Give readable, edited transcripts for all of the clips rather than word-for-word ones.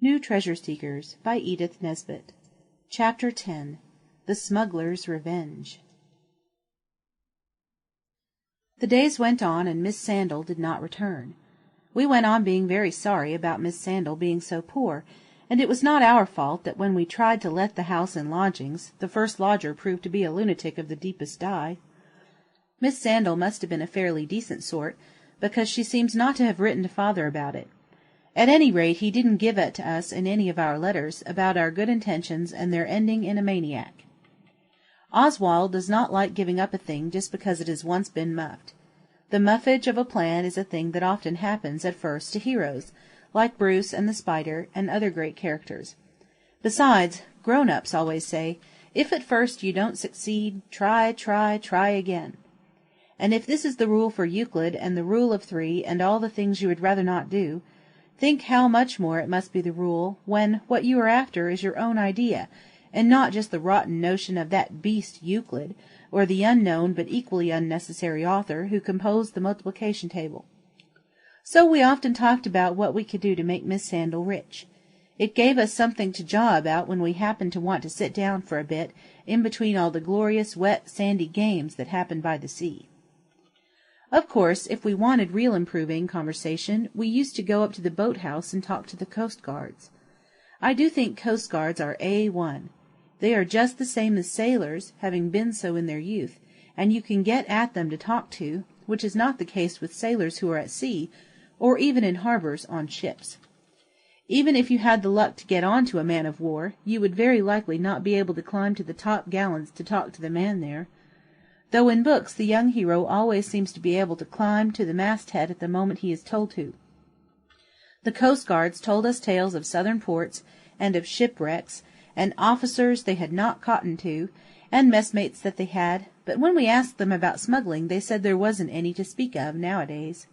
New Treasure Seekers by Edith Nesbit. Chapter 10. The Smuggler's Revenge. The days went on, and Miss Sandal did not return. We went on being very sorry about Miss Sandal being so poor, and it was not our fault that when we tried to let the house in lodgings, the first lodger proved to be a lunatic of the deepest dye. Miss Sandal must have been a fairly decent sort, because she seems not to have written to father about it. At any rate, he didn't give it to us in any of our letters about our good intentions and their ending in a maniac. Oswald does not like giving up a thing just because it has once been muffed. The muffage of a plan is a thing that often happens at first to heroes, like Bruce and the Spider and other great characters. Besides, grown-ups always say, if at first you don't succeed, try again. And if this is the rule for Euclid and the rule of three and all the things you would rather not do, think how much more it must be the rule when what you are after is your own idea, and not just the rotten notion of that beast Euclid, or the unknown but equally unnecessary author who composed the multiplication table. So we often talked about what we could do to make Miss Sandal rich. It gave us something to jaw about when we happened to want to sit down for a bit in between all the glorious wet sandy games that happened by the sea. Of course, if we wanted real improving conversation, we used to go up to the boat-house and talk to the coast-guards. I do think coast-guards are A1. They are just the same as sailors, having been so in their youth, and you can get at them to talk to, which is not the case with sailors who are at sea, or even in harbours on ships. Even if you had the luck to get on to a man-of-war, you would very likely not be able to climb to the top-gallants to talk to the man there. Though in books the young hero always seems to be able to climb to the masthead at the moment he is told to. The coast-guards told us tales of southern ports, and of shipwrecks, and officers they had not cottoned to, and messmates that they had, but when we asked them about smuggling they said there wasn't any to speak of nowadays.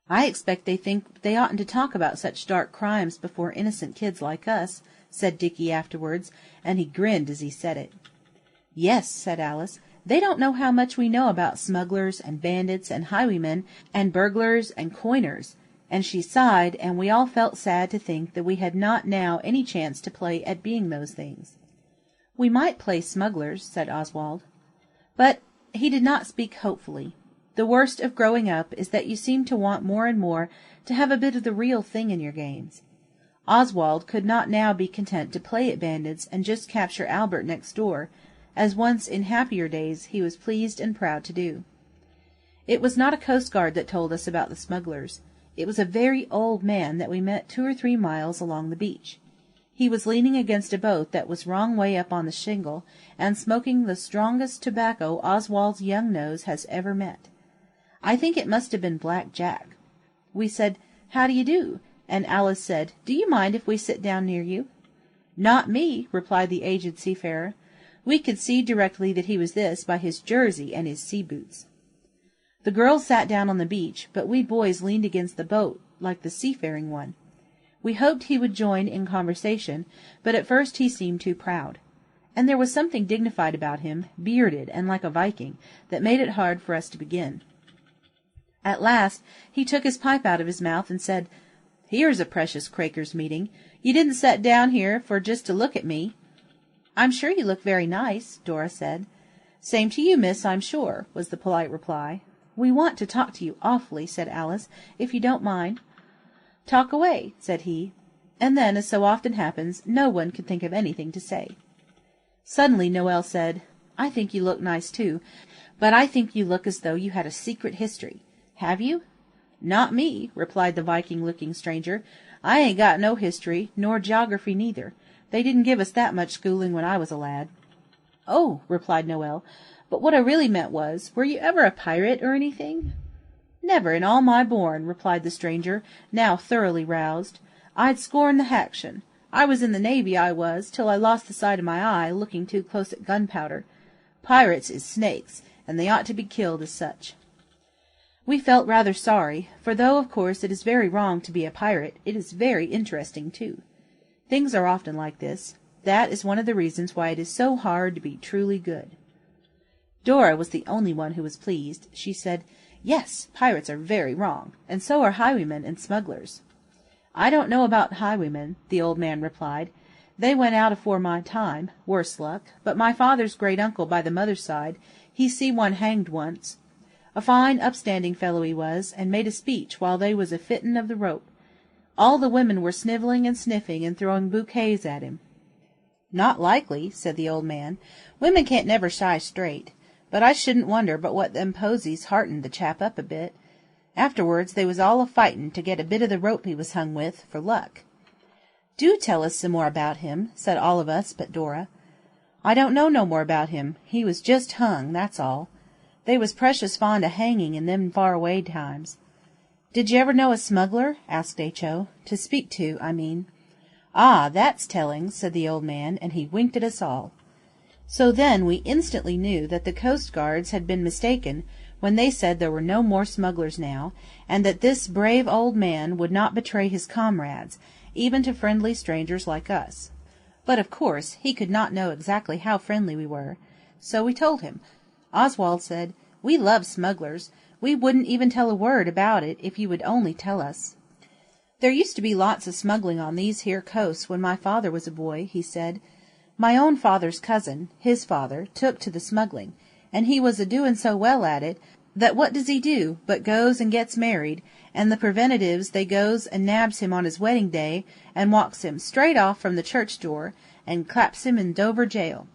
"I expect they think they oughtn't to talk about such dark crimes before innocent kids like us," said Dickie afterwards, and he grinned as he said it. "Yes," said Alice. "They don't know how much we know about smugglers and bandits and highwaymen and burglars and coiners," and she sighed, and we all felt sad to think that we had not now any chance to play at being those things. "We might play smugglers," said Oswald. But he did not speak hopefully. The worst of growing up is that you seem to want more and more to have a bit of the real thing in your games. Oswald could not now be content to play at bandits and just capture Albert next door, as once in happier days he was pleased and proud to do. It was not a coastguard that told us about the smugglers. It was a very old man that we met 2 or 3 miles along the beach. He was leaning against a boat that was wrong way up on the shingle, and smoking the strongest tobacco Oswald's young nose has ever met. I think it must have been Black Jack. We said, "How do you do?" and Alice said, "Do you mind if we sit down near you?" "Not me," replied the aged seafarer. We could see directly that he was this by his jersey and his sea-boots. The girls sat down on the beach, but we boys leaned against the boat like the seafaring one. We hoped he would join in conversation, but at first he seemed too proud. And there was something dignified about him, bearded and like a Viking, that made it hard for us to begin. At last he took his pipe out of his mouth and said, "Here's a precious Quakers' meeting. You didn't set down here for just to look at me." "I'm sure you look very nice," Dora said. "Same to you, miss, I'm sure," was the polite reply. "We want to talk to you awfully," said Alice, "if you don't mind." "Talk away," said he. And then, as so often happens, no one could think of anything to say. Suddenly Noël said, "I think you look nice too, but I think you look as though you had a secret history. Have you?" "Not me," replied the Viking-looking stranger. "I ain't got no history, nor geography neither. They didn't give us that much schooling when I was a lad." "Oh," replied Noël, "but what I really meant was, were you ever a pirate or anything?" "Never in all my born," replied the stranger, now thoroughly roused. "I'd scorn the haction. I was in the navy, I was, till I lost the sight of my eye, looking too close at gunpowder. Pirates is snakes, and they ought to be killed as such." We felt rather sorry, for though of course it is very wrong to be a pirate, it is very interesting too. Things are often like this. That is one of the reasons why it is so hard to be truly good. Dora was the only one who was pleased. She said, "Yes, pirates are very wrong, and so are highwaymen and smugglers." "I don't know about highwaymen," the old man replied. "They went out afore my time, worse luck, but my father's great uncle by the mother's side, he see one hanged once. A fine upstanding fellow he was, and made a speech while they was a-fittin' of the rope. All the women were snivelling and sniffing and throwing bouquets at him." "Not likely," said the old man. "Women can't never shy straight. But I shouldn't wonder but what them posies heartened the chap up a bit. Afterwards they was all a-fightin' to get a bit of the rope he was hung with, for luck." "Do tell us some more about him," said all of us but Dora. "I don't know no more about him. He was just hung, that's all. They was precious fond o' hanging in them far away times." "Did you ever know a smuggler?" asked H.O. "To speak to, I mean." "Ah, that's telling," said the old man, and he winked at us all. So then we instantly knew that the coastguards had been mistaken when they said there were no more smugglers now, and that this brave old man would not betray his comrades, even to friendly strangers like us. But, of course, he could not know exactly how friendly we were. So we told him. Oswald said, "We love smugglers. We wouldn't even tell a word about it if you would only tell us." "There used to be lots of smuggling on these here coasts when my father was a boy," he said. "My own father's cousin, his father, took to the smuggling, and he was a-doin' so well at it, that what does he do but goes and gets married, and the preventives they goes and nabs him on his wedding day, and walks him straight off from the church door, and claps him in Dover jail."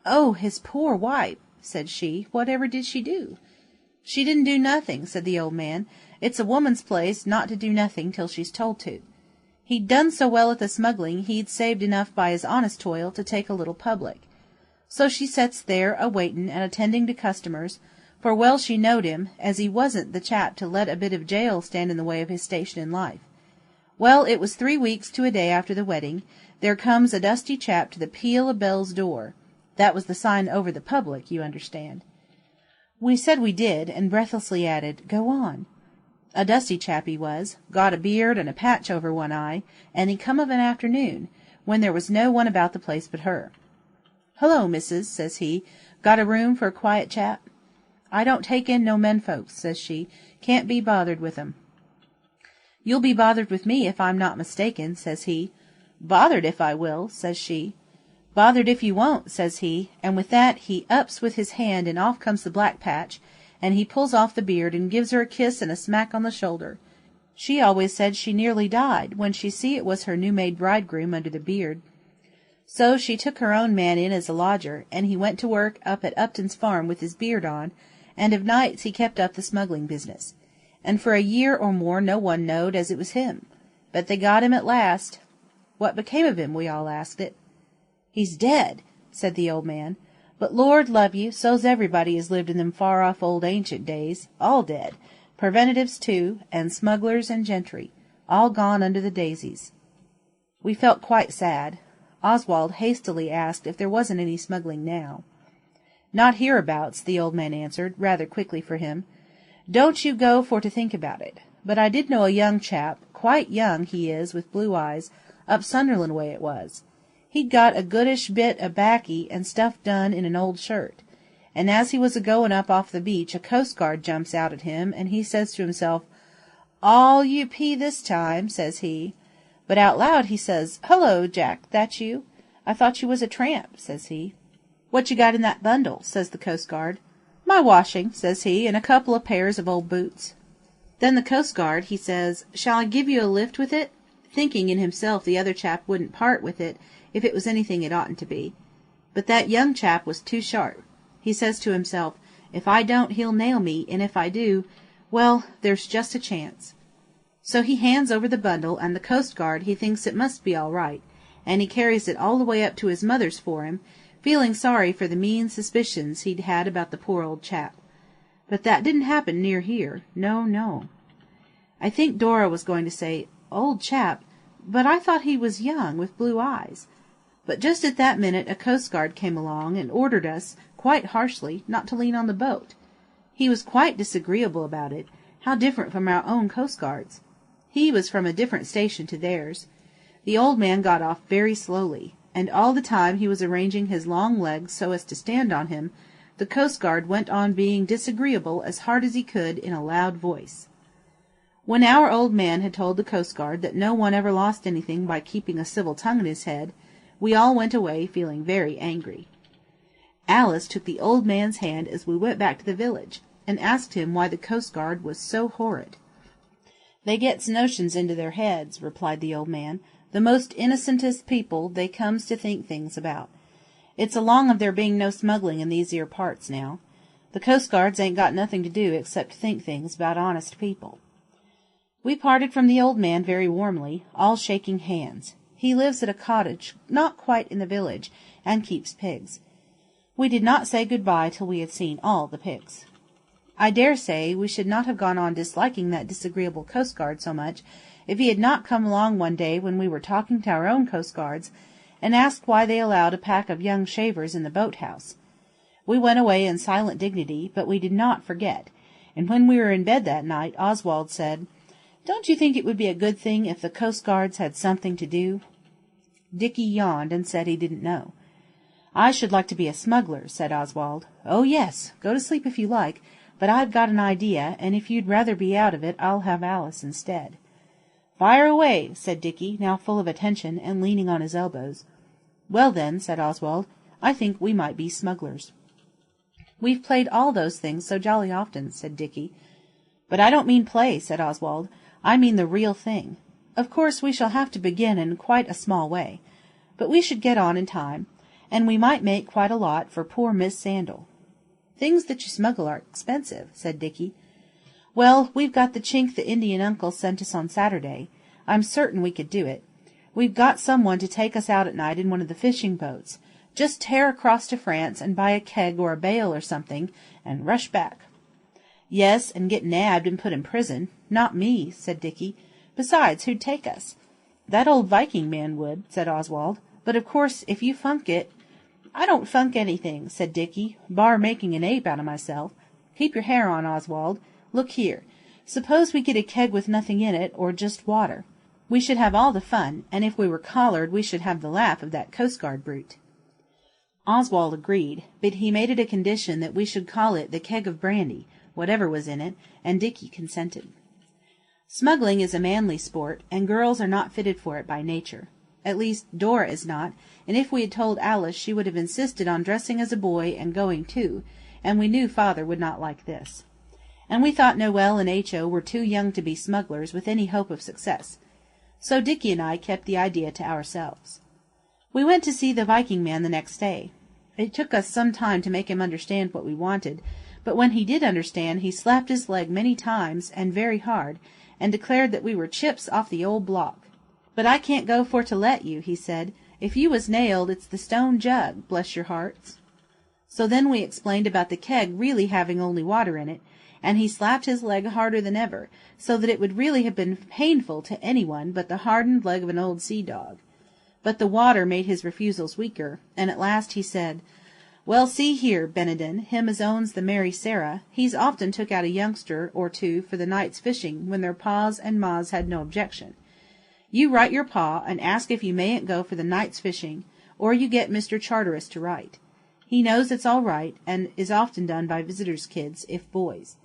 "Oh, his poor wife!" said she. "Whatever did she do?" "She didn't do nothing," said the old man. "It's a woman's place not to do nothing till she's told to. He'd done so well at the smuggling he'd saved enough by his honest toil to take a little public. So she sets there a-waitin' and attending to customers, for well she knowed him, as he wasn't the chap to let a bit of jail stand in the way of his station in life. Well, it was 3 weeks to a day after the wedding, there comes a dusty chap to the peal of bell's door. That was the sign over the public, you understand." We said we did, and breathlessly added, "Go on." A dusty chap he was, got a beard and a patch over one eye, and he come of an afternoon, when there was no one about the place but her. "Hullo, missus," says he, "got a room for a quiet chap?" "I don't take in no men folks," says she. "Can't be bothered with 'em." "You'll be bothered with me if I'm not mistaken," says he. "Bothered if I will," says she. "Bothered if you won't," says he, and with that he ups with his hand and off comes the black patch, and he pulls off the beard and gives her a kiss and a smack on the shoulder. She always said she nearly died when she see it was her new-made bridegroom under the beard. So she took her own man in as a lodger, and he went to work up at Upton's farm with his beard on, and of nights he kept up the smuggling business. And for a year or more no one knowed as it was him. But they got him at last. What became of him, we all asked it. "He's dead," said the old man. "But Lord love you, so's everybody as lived in them far-off old ancient days, all dead, preventives too, and smugglers and gentry, all gone under the daisies." We felt quite sad. Oswald hastily asked if there wasn't any smuggling now. "Not hereabouts," the old man answered, rather quickly for him. "Don't you go for to think about it. But I did know a young chap, quite young he is, with blue eyes, up Sunderland way it was. He'd got a goodish bit o' baccy and stuff done in an old shirt, and as he was a-goin' up off the beach a coastguard jumps out at him, and he says to himself, 'All you pee this time,' says he. But out loud he says, 'Hullo, Jack, that you? I thought you was a tramp,' says he. 'What you got in that bundle?' says the coastguard. 'My washing,' says he, 'and a couple of pairs of old boots.' Then the coastguard, he says, 'Shall I give you a lift with it?' thinking in himself the other chap wouldn't part with it if it was anything it oughtn't to be. But that young chap was too sharp. He says to himself, 'If I don't he'll nail me, and if I do, well, there's just a chance.' So he hands over the bundle, and the coastguard he thinks it must be all right, and he carries it all the way up to his mother's for him, feeling sorry for the mean suspicions he'd had about the poor old chap. But that didn't happen near here. No, no." I think Dora was going to say, "Old chap," but I thought he was young, with blue eyes. But just at that minute a coastguard came along, and ordered us, quite harshly, not to lean on the boat. He was quite disagreeable about it. How different from our own coastguards! He was from a different station to theirs. The old man got off very slowly, and all the time he was arranging his long legs so as to stand on him, the coastguard went on being disagreeable as hard as he could in a loud voice. When our old man had told the coastguard that no one ever lost anything by keeping a civil tongue in his head, we all went away feeling very angry. Alice took the old man's hand as we went back to the village, and asked him why the coastguard was so horrid. "They gets notions into their heads," replied the old man. "The most innocentest people they comes to think things about. It's along of there being no smuggling in these 'ere parts now. The coastguards ain't got nothing to do except to think things about honest people." We parted from the old man very warmly, all shaking hands. He lives at a cottage not quite in the village, and keeps pigs. We did not say good-bye till we had seen all the pigs. I dare say we should not have gone on disliking that disagreeable coastguard so much if he had not come along one day when we were talking to our own coastguards, and asked why they allowed a pack of young shavers in the boat-house. We went away in silent dignity, but we did not forget, and when we were in bed that night Oswald said, "Don't you think it would be a good thing if the coastguards had something to do?" Dicky yawned and said he didn't know. "I should like to be a smuggler," said Oswald. "Oh, yes, go to sleep if you like, but I've got an idea, and if you'd rather be out of it I'll have Alice instead." "Fire away," said Dicky, now full of attention, and leaning on his elbows. "Well then," said Oswald, "I think we might be smugglers." "We've played all those things so jolly often," said Dicky. "But I don't mean play," said Oswald. "I mean the real thing. Of course we shall have to begin in quite a small way, but we should get on in time, and we might make quite a lot for poor Miss Sandal." "Things that you smuggle are expensive," said Dicky. "Well, we've got the chink the Indian uncle sent us on Saturday. I'm certain we could do it. We've got some one to take us out at night in one of the fishing boats. Just tear across to France and buy a keg or a bale or something, and rush back." "Yes, and get nabbed and put in prison. Not me," said Dicky. "Besides, who'd take us?" "That old Viking man would," said Oswald. "But of course if you funk it—" "I don't funk anything," said Dicky, "bar making an ape out of myself. Keep your hair on, Oswald. Look here. Suppose we get a keg with nothing in it, or just water. We should have all the fun, and if we were collared we should have the laugh of that coastguard brute." Oswald agreed, but he made it a condition that we should call it the keg of brandy, whatever was in it, and Dicky consented. Smuggling is a manly sport, and girls are not fitted for it by nature. At least, Dora is not, and if we had told Alice she would have insisted on dressing as a boy and going too, and we knew father would not like this. And we thought Noël and H.O. were too young to be smugglers with any hope of success. So Dicky and I kept the idea to ourselves. We went to see the Viking man the next day. It took us some time to make him understand what we wanted, but when he did understand he slapped his leg many times and very hard, and declared that we were chips off the old block. "But I can't go for to let you," he said. "If you was nailed it's the stone jug, bless your hearts." So then we explained about the keg really having only water in it, and he slapped his leg harder than ever, so that it would really have been painful to any one but the hardened leg of an old sea-dog. But the water made his refusals weaker, and at last he said, "Well, see here, Benenden, him as owns the Mary Sarah, he's often took out a youngster or two for the night's fishing when their pa's and ma's had no objection. You write your pa and ask if you mayn't go for the night's fishing, or you get Mr. Charteris to write. He knows it's all right, and is often done by visitors' kids, if boys.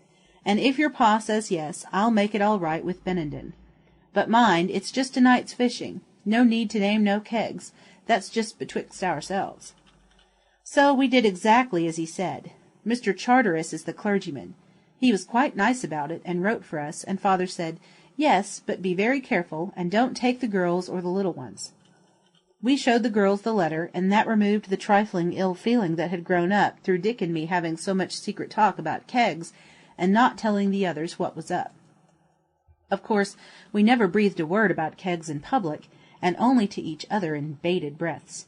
And if your pa says yes, I'll make it all right with Benenden. But mind, it's just a night's fishing. No need to name no kegs. That's just betwixt ourselves." So we did exactly as he said. Mr. Charteris is the clergyman. He was quite nice about it, and wrote for us, and father said, "Yes, but be very careful, and don't take the girls or the little ones." We showed the girls the letter, and that removed the trifling ill feeling that had grown up through Dick and me having so much secret talk about kegs, and not telling the others what was up. Of course, we never breathed a word about kegs in public, and only to each other in bated breaths.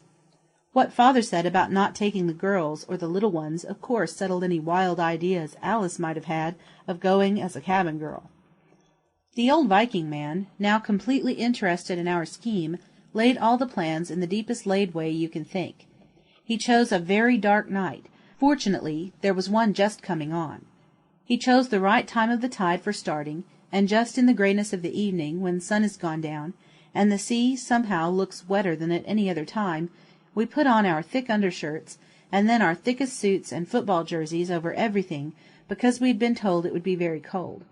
What father said about not taking the girls or the little ones of course settled any wild ideas Alice might have had of going as a cabin girl. The old Viking man, now completely interested in our scheme, laid all the plans in the deepest laid way you can think. He chose a very dark night. Fortunately, there was one just coming on. He chose the right time of the tide for starting, and just in the greyness of the evening, when sun is gone down, and the sea somehow looks wetter than at any other time, we put on our thick undershirts, and then our thickest suits and football jerseys over everything, because we had been told it would be very cold.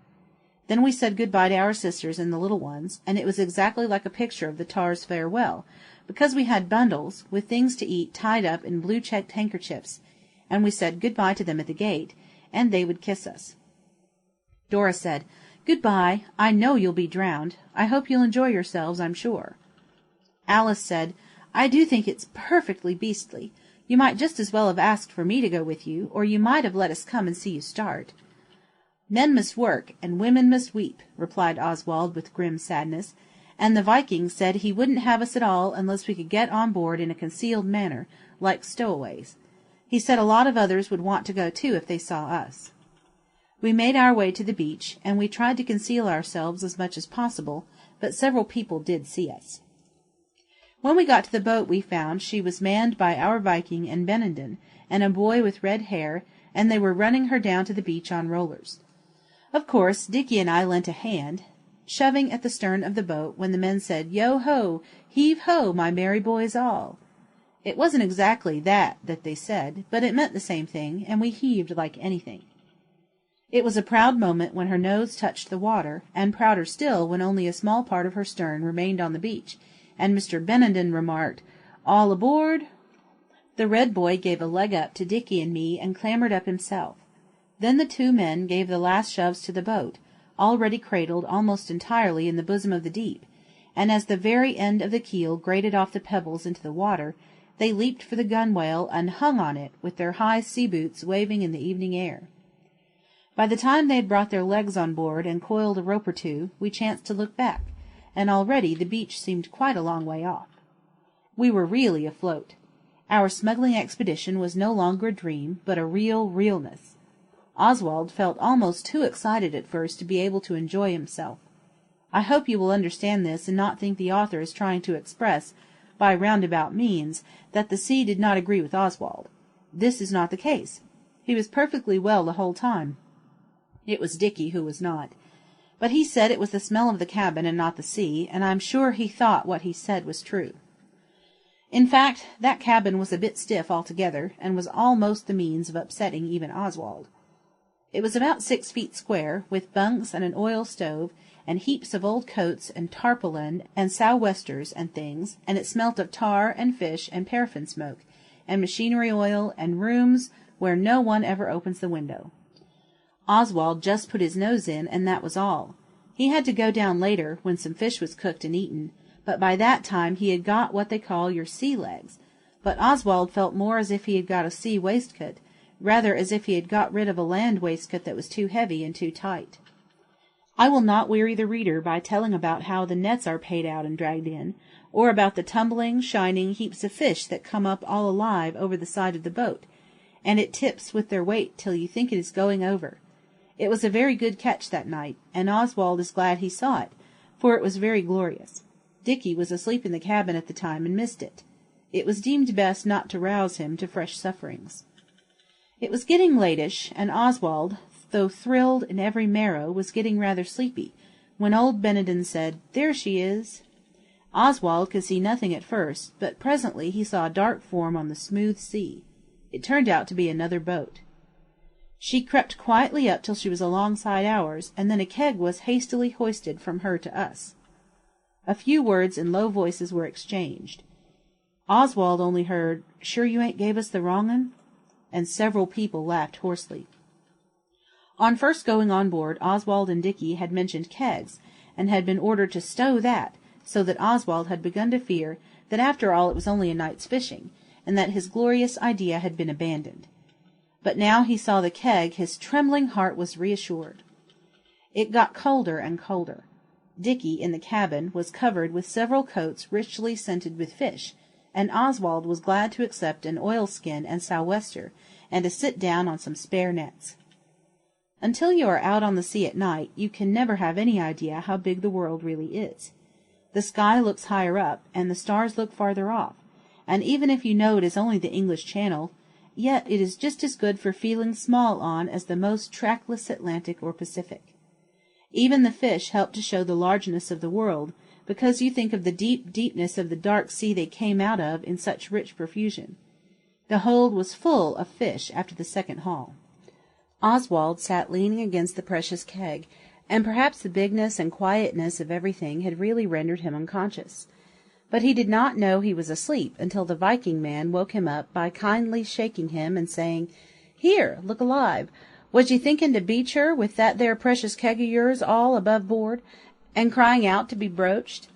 Then we said good-bye to our sisters and the little ones, and it was exactly like a picture of the Tars' farewell, because we had bundles, with things to eat tied up in blue-checked handkerchiefs, and we said good-bye to them at the gate, and they would kiss us. Dora said, "Good-bye. I know you'll be drowned. I hope you'll enjoy yourselves, I'm sure." Alice said, "I do think it's perfectly beastly. You might just as well have asked for me to go with you, or you might have let us come and see you start." "Men must work, and women must weep," replied Oswald with grim sadness, "and the Viking said he wouldn't have us at all unless we could get on board in a concealed manner, like stowaways. He said a lot of others would want to go too if they saw us." We made our way to the beach, and we tried to conceal ourselves as much as possible, but several people did see us. When we got to the boat we found she was manned by our Viking and Benenden, and a boy with red hair, and they were running her down to the beach on rollers. Of course, Dicky and I lent a hand, shoving at the stern of the boat when the men said, "Yo-ho! Heave-ho, my merry boys all!" It wasn't exactly that they said, but it meant the same thing, and we heaved like anything. It was a proud moment when her nose touched the water, and prouder still when only a small part of her stern remained on the beach, and Mr. Benenden remarked, "All aboard!" The red boy gave a leg up to Dicky and me and clambered up himself. Then the two men gave the last shoves to the boat, already cradled almost entirely in the bosom of the deep, and as the very end of the keel grated off the pebbles into the water, they leaped for the gunwale and hung on it, with their high sea-boots waving in the evening air. By the time they had brought their legs on board and coiled a rope or two, we chanced to look back, and already the beach seemed quite a long way off. We were really afloat. Our smuggling expedition was no longer a dream, but a real realness. Oswald felt almost too excited at first to be able to enjoy himself. I hope you will understand this and not think the author is trying to express, by roundabout means, that the sea did not agree with Oswald. This is not the case. He was perfectly well the whole time. It was Dicky who was not. But he said it was the smell of the cabin and not the sea, and I'm sure he thought what he said was true. In fact, that cabin was a bit stiff altogether, and was almost the means of upsetting even Oswald. It was about 6 feet square, with bunks and an oil stove, and heaps of old coats and tarpaulin and sou'westers and things, and it smelt of tar and fish and paraffin smoke, and machinery oil, and rooms where no one ever opens the window. Oswald just put his nose in, and that was all. He had to go down later, when some fish was cooked and eaten, but by that time he had got what they call your sea legs. But Oswald felt more as if he had got a sea waistcoat, rather as if he had got rid of a land waistcoat that was too heavy and too tight. I will not weary the reader by telling about how the nets are paid out and dragged in, or about the tumbling, shining heaps of fish that come up all alive over the side of the boat, and it tips with their weight till you think it is going over. It was a very good catch that night, and Oswald is glad he saw it, for it was very glorious. Dicky was asleep in the cabin at the time and missed it. It was deemed best not to rouse him to fresh sufferings. It was getting latish, and Oswald, though thrilled in every marrow, was getting rather sleepy, when old Benenden said, "There she is." Oswald could see nothing at first, but presently he saw a dark form on the smooth sea. It turned out to be another boat. She crept quietly up till she was alongside ours, and then a keg was hastily hoisted from her to us. A few words in low voices were exchanged. Oswald only heard, "Sure you ain't gave us the wrong 'un?" and several people laughed hoarsely. On first going on board, Oswald and Dicky had mentioned kegs, and had been ordered to stow that, so that Oswald had begun to fear that after all it was only a night's fishing, and that his glorious idea had been abandoned. But now he saw the keg his trembling heart was reassured. It got colder and colder. Dicky, in the cabin, was covered with several coats richly scented with fish, and Oswald was glad to accept an oilskin and sou'wester, and to sit down on some spare nets. Until you are out on the sea at night, you can never have any idea how big the world really is. The sky looks higher up, and the stars look farther off, and even if you know it is only the English Channel, yet it is just as good for feeling small on as the most trackless Atlantic or Pacific. Even the fish help to show the largeness of the world, because you think of the deep deepness of the dark sea they came out of in such rich profusion. The hold was full of fish after the second haul. Oswald sat leaning against the precious keg, and perhaps the bigness and quietness of everything had really rendered him unconscious. But he did not know he was asleep until the Viking man woke him up by kindly shaking him and saying, "Here, look alive! Was ye thinking to beach her with that there precious keg of yours all above board, and crying out to be broached?"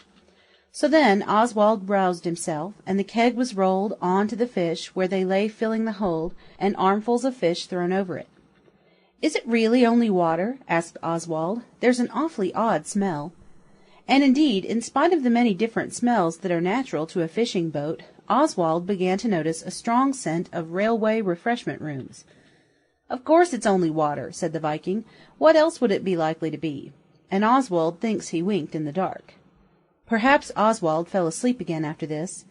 So then Oswald roused himself, and the keg was rolled on to the fish where they lay filling the hold, and armfuls of fish thrown over it. "Is it really only water?" asked Oswald. "There's an awfully odd smell." And indeed, in spite of the many different smells that are natural to a fishing boat, Oswald began to notice a strong scent of railway refreshment rooms. "Of course it's only water," said the Viking. "What else would it be likely to be?" And Oswald thinks he winked in the dark. Perhaps Oswald fell asleep again after this.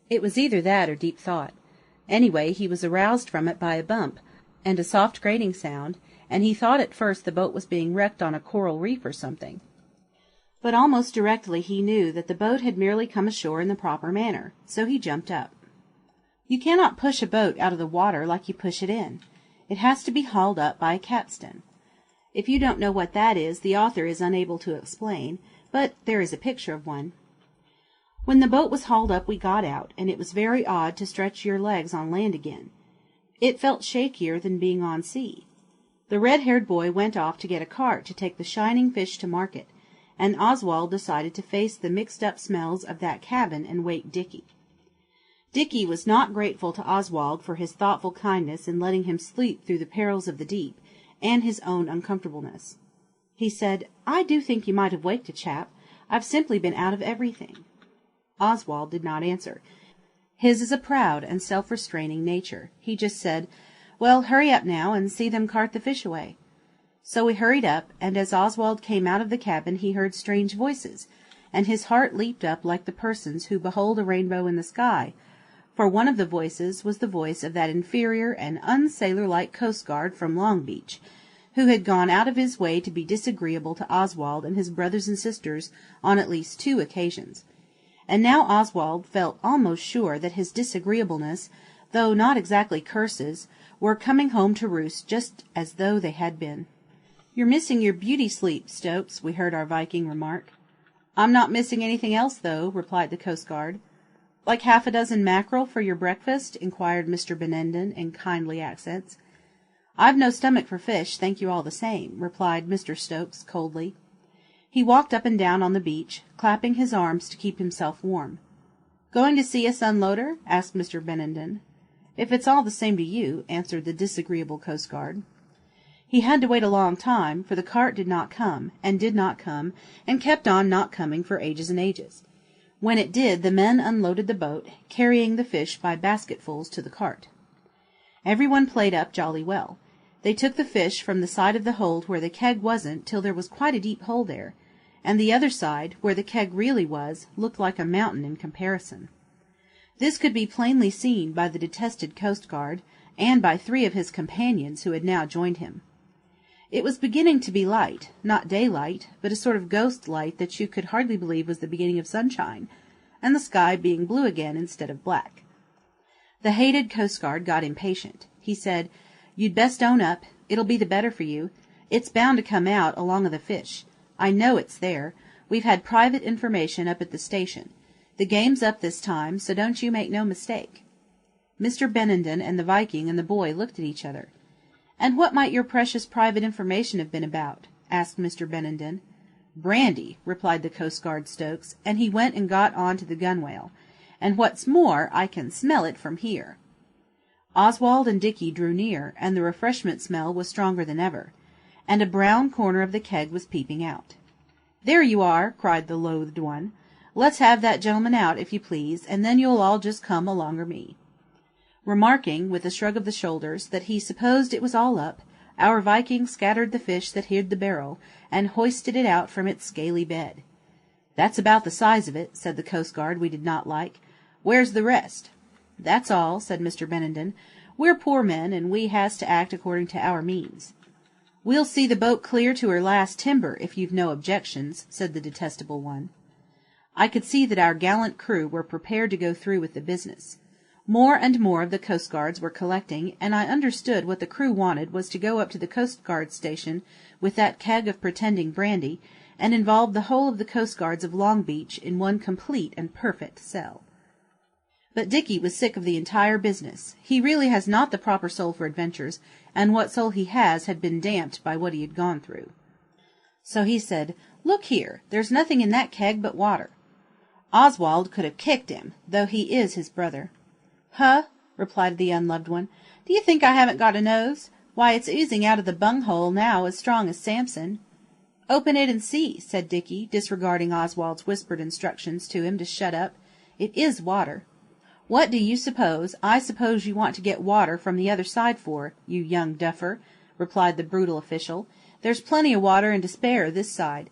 It was either that or deep thought. Anyway, he was aroused from it by a bump, and a soft grating sound, and he thought at first the boat was being wrecked on a coral reef or something. But almost directly he knew that the boat had merely come ashore in the proper manner, so he jumped up. You cannot push a boat out of the water like you push it in. It has to be hauled up by a capstan. If you don't know what that is, the author is unable to explain, but there is a picture of one. When the boat was hauled up we got out, and it was very odd to stretch your legs on land again. It felt shakier than being on sea. The red-haired boy went off to get a cart to take the shining fish to market, and Oswald decided to face the mixed-up smells of that cabin and wake Dickie. Dickie was not grateful to Oswald for his thoughtful kindness in letting him sleep through the perils of the deep, and his own uncomfortableness. He said, "I do think you might have waked a chap. I've simply been out of everything." Oswald did not answer. His is a proud and self-restraining nature. He just said, "Well, hurry up now, and see them cart the fish away." So he hurried up, and as Oswald came out of the cabin he heard strange voices, and his heart leaped up like the persons who behold a rainbow in the sky, for one of the voices was the voice of that inferior and unsailor-like coastguard from Long Beach, who had gone out of his way to be disagreeable to Oswald and his brothers and sisters on at least 2 occasions. And now Oswald felt almost sure that his disagreeableness, though not exactly curses, were coming home to roost just as though they had been. "You're missing your beauty sleep, Stokes," we heard our Viking remark. "I'm not missing anything else, though," replied the coastguard. "Like half a dozen mackerel for your breakfast?" inquired Mr. Benenden in kindly accents. "I've no stomach for fish, thank you all the same," replied Mr. Stokes coldly. He walked up and down on the beach, clapping his arms to keep himself warm. "Going to see us unload her?" asked Mr. Benenden. "If it's all the same to you," answered the disagreeable coastguard. He had to wait a long time, for the cart did not come, and kept on not coming for ages and ages. When it did, the men unloaded the boat, carrying the fish by basketfuls to the cart. Everyone played up jolly well. They took the fish from the side of the hold where the keg wasn't till there was quite a deep hole there, and the other side, where the keg really was, looked like a mountain in comparison. This could be plainly seen by the detested coastguard, and by 3 of his companions who had now joined him. It was beginning to be light, not daylight, but a sort of ghost light that you could hardly believe was the beginning of sunshine, and the sky being blue again instead of black. The hated coastguard got impatient. He said, "You'd best own up. It'll be the better for you. It's bound to come out along of the fish. I know it's there. We've had private information up at the station. The game's up this time, so don't you make no mistake." Mr. Benenden and the Viking and the boy looked at each other. "And what might your precious private information have been about?" asked Mr. Benenden. "Brandy," replied the coastguard Stokes, and he went and got on to the gunwale. "And what's more, I can smell it from here." Oswald and Dickie drew near, and the refreshment smell was stronger than ever, and a brown corner of the keg was peeping out. "There you are!" cried the loathed one. "Let's have that gentleman out, if you please, and then you'll all just come alonger me." Remarking, with a shrug of the shoulders, that he supposed it was all up, our Viking scattered the fish that hid the barrel, and hoisted it out from its scaly bed. "That's about the size of it," said the coastguard we did not like. "Where's the rest?" "That's all," said Mr. Benenden. "We're poor men, and we has to act according to our means." "We'll see the boat clear to her last timber, if you've no objections," said the detestable one. I could see that our gallant crew were prepared to go through with the business. More and more of the coastguards were collecting, and I understood what the crew wanted was to go up to the coastguard station with that keg of pretending brandy, and involve the whole of the coastguards of Long Beach in one complete and perfect cell. But Dicky was sick of the entire business. He really has not the proper soul for adventures, and what soul he has had been damped by what he had gone through. So he said, "Look here, there's nothing in that keg but water." Oswald could have kicked him, though he is his brother. "Huh?" replied the unloved one. "Do you think I haven't got a nose? Why, it's oozing out of the bunghole now as strong as Samson." "Open it and see," said Dicky, disregarding Oswald's whispered instructions to him to shut up. "It is water." "What do you suppose I suppose you want to get water from the other side for, you young duffer?" replied the brutal official. "There's plenty of water and to spare this side."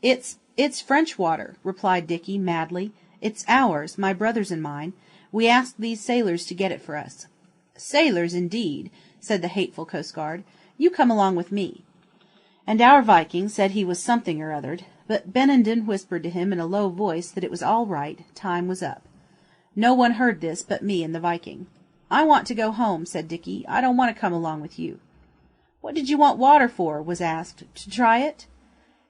It's French water," replied Dicky, madly. "It's ours, my brother's and mine. We asked these sailors to get it for us." "Sailors, indeed," said the hateful coastguard. "You come along with me." And our Viking said he was something or other, but Benenden whispered to him in a low voice that it was all right, time was up. No one heard this but me and the Viking. "I want to go home," said Dicky. "I don't want to come along with you." "What did you want water for?" was asked. "To try it?"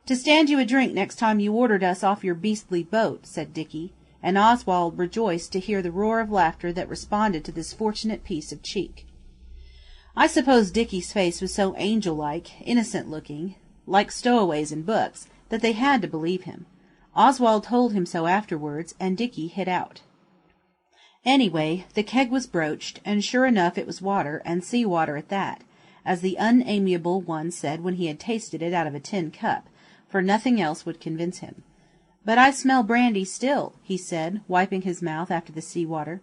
"To stand you a drink next time you ordered us off your beastly boat," said Dicky, and Oswald rejoiced to hear the roar of laughter that responded to this fortunate piece of cheek. I suppose Dicky's face was so angel-like, innocent-looking, like stowaways in books, that they had to believe him. Oswald told him so afterwards, and Dicky hit out. Anyway, the keg was broached, and sure enough it was water, and sea-water at that, as the unamiable one said when he had tasted it out of a tin cup, for nothing else would convince him. "But I smell brandy still," he said, wiping his mouth after the sea-water.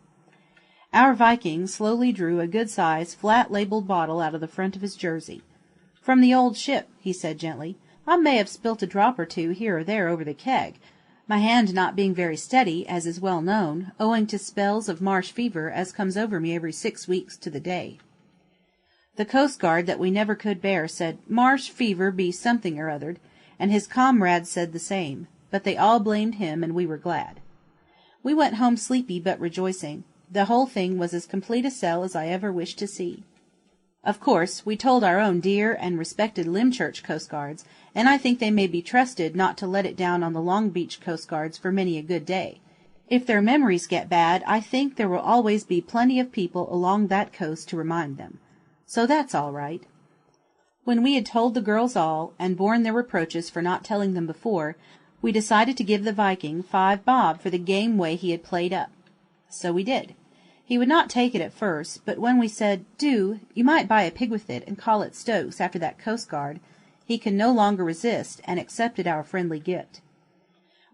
Our Viking slowly drew a good-sized, flat-labelled bottle out of the front of his jersey. "From the old ship," he said gently. "I may have spilt a drop or two here or there over the keg, my hand not being very steady, as is well known, owing to spells of marsh fever as comes over me every 6 weeks to the day." The coastguard that we never could bear said, "Marsh fever be something or other," and his comrades said the same, but they all blamed him, and we were glad. We went home sleepy but rejoicing. The whole thing was as complete a sell as I ever wished to see. Of course, we told our own dear and respected Lymchurch coastguards, and I think they may be trusted not to let it down on the Long Beach coastguards for many a good day. If their memories get bad, I think there will always be plenty of people along that coast to remind them. So that's all right. When we had told the girls all, and borne their reproaches for not telling them before, we decided to give the Viking 5 bob for the game way he had played up. So we did. He would not take it at first, but when we said, "Do, you might buy a pig with it, and call it Stokes after that coastguard," he could no longer resist, and accepted our friendly gift.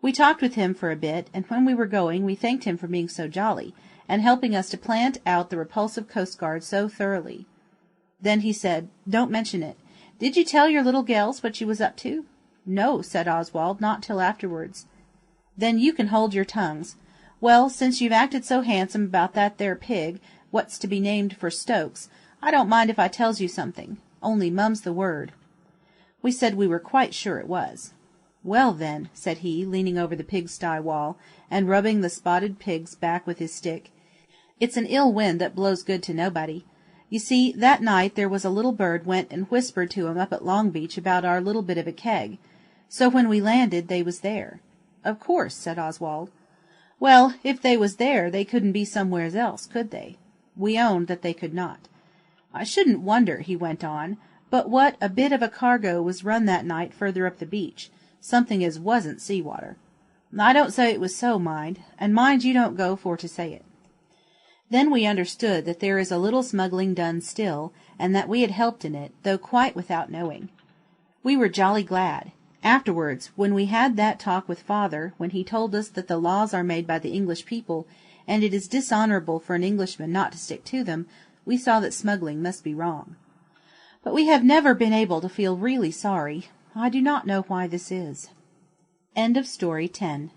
We talked with him for a bit, and when we were going we thanked him for being so jolly, and helping us to plant out the repulsive coastguard so thoroughly. Then he said, "Don't mention it. Did you tell your little gels what you was up to?" "No," said Oswald, "not till afterwards." "Then you can hold your tongues. Well, since you've acted so handsome about that there pig, what's to be named for Stokes, I don't mind if I tells you something. Only mum's the word." We said we were quite sure it was. "Well, then," said he, leaning over the pigsty wall, and rubbing the spotted pig's back with his stick, "it's an ill wind that blows good to nobody. You see, that night there was a little bird went and whispered to 'em up at Long Beach about our little bit of a keg. So when we landed they was there." "Of course," said Oswald. "Well, if they was there, they couldn't be somewheres else, could they?" We owned that they could not. "I shouldn't wonder," he went on, "but what a bit of a cargo was run that night further up the beach, something as wasn't sea-water. I don't say it was so, mind, and mind you don't go for to say it." Then we understood that there is a little smuggling done still, and that we had helped in it, though quite without knowing. We were jolly glad. Afterwards, when we had that talk with father, when he told us that the laws are made by the English people, and it is dishonourable for an Englishman not to stick to them, we saw that smuggling must be wrong. But we have never been able to feel really sorry. I do not know why this is. End of Story 10.